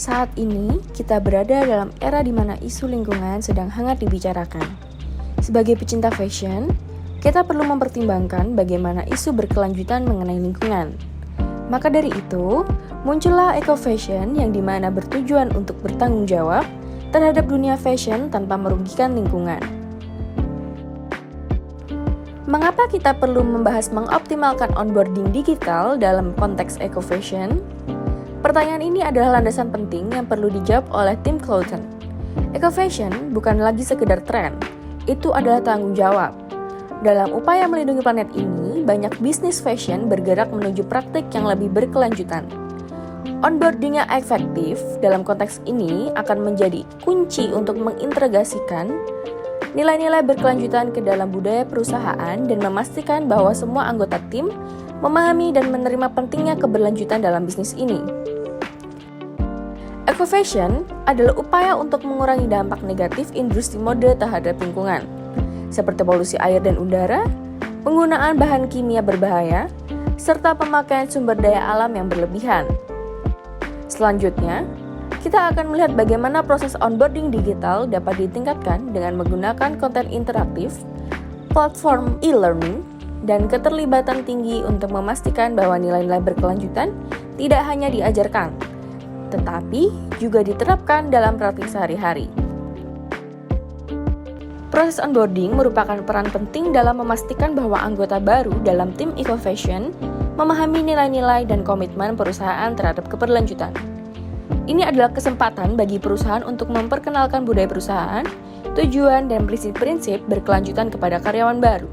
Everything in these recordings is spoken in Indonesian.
Saat ini, kita berada dalam era di mana isu lingkungan sedang hangat dibicarakan. Sebagai pecinta fashion, kita perlu mempertimbangkan bagaimana isu berkelanjutan mengenai lingkungan. Maka dari itu, muncullah eco-fashion yang dimana bertujuan untuk bertanggung jawab terhadap dunia fashion tanpa merugikan lingkungan. Mengapa kita perlu membahas mengoptimalkan onboarding digital dalam konteks eco-fashion? Pertanyaan ini adalah landasan penting yang perlu dijawab oleh tim Clothon. Eco-fashion bukan lagi sekedar tren, itu adalah tanggung jawab. Dalam upaya melindungi planet ini, banyak bisnis fashion bergerak menuju praktik yang lebih berkelanjutan. Onboarding yang efektif dalam konteks ini akan menjadi kunci untuk mengintegrasikan nilai-nilai berkelanjutan ke dalam budaya perusahaan dan memastikan bahwa semua anggota tim memahami dan menerima pentingnya keberlanjutan dalam bisnis ini. Eco-fashion adalah upaya untuk mengurangi dampak negatif industri mode terhadap lingkungan, seperti polusi air dan udara, penggunaan bahan kimia berbahaya, serta pemakaian sumber daya alam yang berlebihan. Selanjutnya, kita akan melihat bagaimana proses onboarding digital dapat ditingkatkan dengan menggunakan konten interaktif, platform e-learning, dan keterlibatan tinggi untuk memastikan bahwa nilai-nilai berkelanjutan tidak hanya diajarkan, tetapi juga diterapkan dalam praktik sehari-hari. Proses onboarding merupakan peran penting dalam memastikan bahwa anggota baru dalam tim eco-fashion memahami nilai-nilai dan komitmen perusahaan terhadap keberlanjutan. Ini adalah kesempatan bagi perusahaan untuk memperkenalkan budaya perusahaan, tujuan, dan prinsip-prinsip berkelanjutan kepada karyawan baru.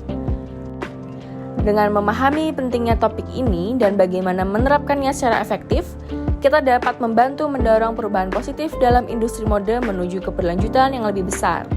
Dengan memahami pentingnya topik ini dan bagaimana menerapkannya secara efektif, kita dapat membantu mendorong perubahan positif dalam industri mode menuju keberlanjutan yang lebih besar.